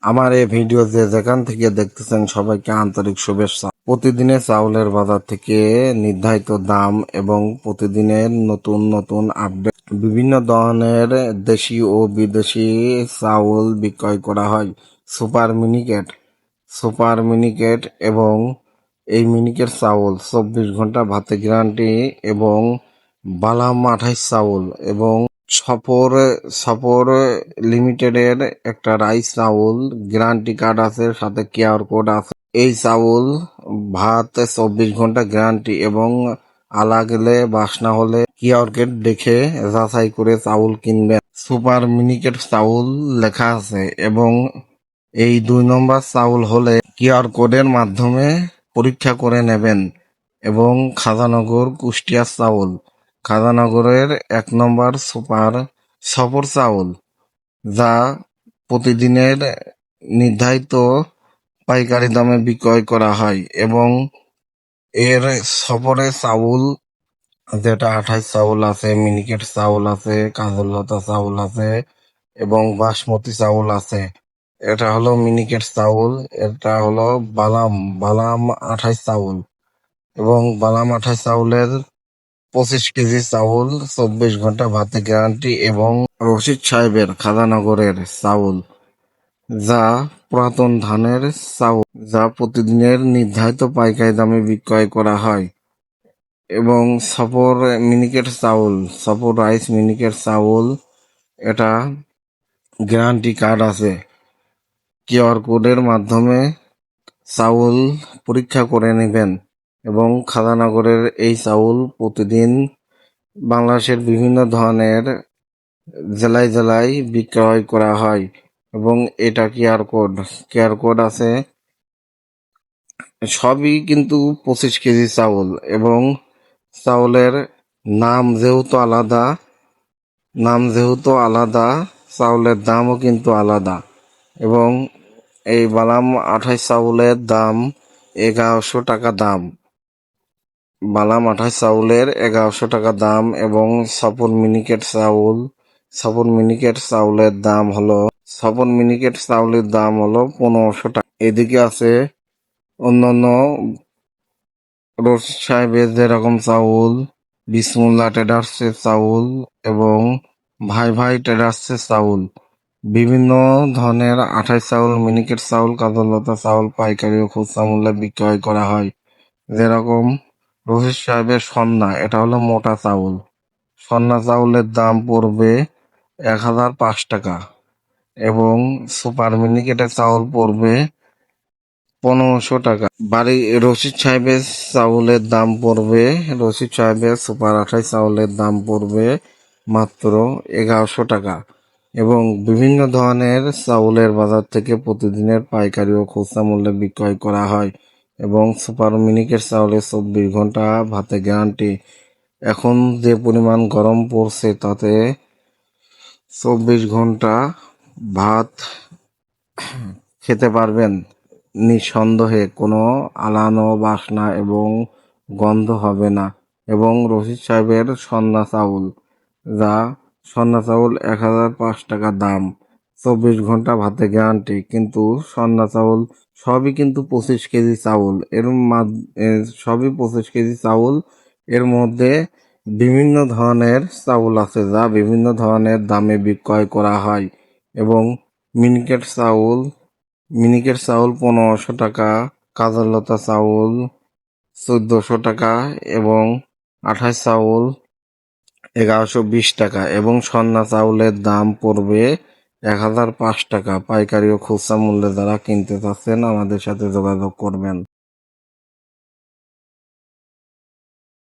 আমার এই ভিডিও যে যেখান থেকে দেখতেছেন সবাইকে আন্তরিক শুভেচ্ছা। প্রতিদিনের চাউলের বাজার থেকে নির্ধারিত দাম এবং প্রতিদিনের নতুন নতুন আপডেট, বিভিন্ন ধরনের দেশি ও বিদেশি চাউল বিক্রয় করা হয়। সুপার মিনিকেট এবং এই মিনিকেট চাউল 24 ঘন্টা ভাতে গ্যারান্টি এবং বালাম 28 চাউল এবং সফর সফর লিমিটেডের একটা রাইস চাউল গ্যারান্টি কার্ড আছে, সাথে কিউআর কোড আছে। এই চাউল ভাত 24 ঘন্টা গ্যারান্টি এবং আলা গেলে বাসনা হলে কিউআর কোড দেখে যাচাই করে চাউল কিনবেন। সুপার মিনিকেট চাউল লেখা আছে এবং এই 2 নম্বর চাউল হলে কিউআর কোডের মাধ্যমে পরীক্ষা করে নেবেন। এবং খাজানগর কুষ্টিয়ার চাউল, খাজানগরের 1 নম্বর সফর চাউল, যা প্রতিদিনের নির্ধারিত পাইকারি দামে বিক্রয় করা হয় এবং এর সফরের চাউল যেটা 28 চাউল আছে, মিনিকেট চাউল আছে, কাজললতা চাউল আছে এবং বাসমতি চাউল আছে। এটা হলো মিনিকেট চাউল, এটা হলো বালাম 28 চাউল এবং বালাম 28 চাউলের 25 কেজি চাউল 24 ঘন্টা ভাতে গ্যারান্টি এবং রশিদ সাহেবের খাজানগরের চাউল, যা পুরাতন ধানের চাউল, যা প্রতিদিনের নির্ধারিত পাইকারি দামে বিক্রয় করা হয়। এবং সফর রাইস মিনিকেট চাউল, এটা গ্যারান্টি কার্ড আছে। কিউআর কোডের মাধ্যমে চাউল পরীক্ষা করে নেবেন এবং খাজানগরের এই চাউল প্রতিদিন বাংলাদেশের বিভিন্ন ধরনের জেলায় জেলায় বিক্রয় করা হয় এবং এটা কিউআর কোড আছে। সবই কিন্তু 25 কেজি চাউল এবং চাউলের নাম যেহেতু আলাদা, চাউলের দামও কিন্তু আলাদা। এবং এই বালাম 28 চাউলের দাম 1100 টাকা দাম, বালাম 28 চাউলের 1100 টাকা দাম এবং সফর মিনিকেট চাউলের দাম হলো 1500 টাকা। এদিকে আছে অন্যান্য রশিদ সাহেবের যেরকম চাউল, বিসমুল্লাহ ট্রেডার্সের চাউল এবং ভাই ভাই ট্রেডার্সের চাউল, বিভিন্ন ধরনের 28 চাউল, মিনিকেট চাউল, কাজললতা চাউল পাইকারি ও খুচরা মূল্যে বিক্রয় করা হয়। যেরকম রশিদ সাহেবের সন্না, এটা হলো মোটা চাউল, সন্না চাউলের দাম পড়বে 1005 টাকা এবং সুপার মিনিকেটের চাউল পড়বে 1500 টাকা। রশিদ সাহেবের সুপার 28 চাউলের দাম পড়বে মাত্র 1100 টাকা। এবং বিভিন্ন ধরনের চাউলের বাজার থেকে প্রতিদিনের পাইকারি ও খুচরা মূল্যে বিক্রয় করা হয় এবং সুপার মিনিকেট চাউলের 24 ঘন্টা ভাতে গ্যারান্টি। এখন যে পরিমাণ গরম পড়ছে তাতে 24 ঘন্টা ভাত খেতে পারবেন নিঃসন্দেহে, কোনো আলানো বাসনা এবং গন্ধ হবে না। এবং রশিদ সাহেবের সন্না চাউল 1005 টাকা দাম, 24 ঘন্টা ভাতে গ্যারান্টি। কিন্তু সন্না চাউল সবই কিন্তু 25 কেজি চাউল, সবই 25 কেজি চাউল। এর মধ্যে বিভিন্ন ধরনের চাউল আছে যা বিভিন্ন ধরনের দামে বিক্রয় করা হয় এবং মিনিকেট চাউল 1500 টাকা, কাজললতা চাউল 1400 টাকা এবং 28 চাউল 1120 টাকা এবং সন্না চাউলের দাম পড়বে 1005 টাকা। পাইকারি ও খুচরা মূল্যে যারা কিনতে চাচ্ছেন আমাদের সাথে যোগাযোগ করবেন।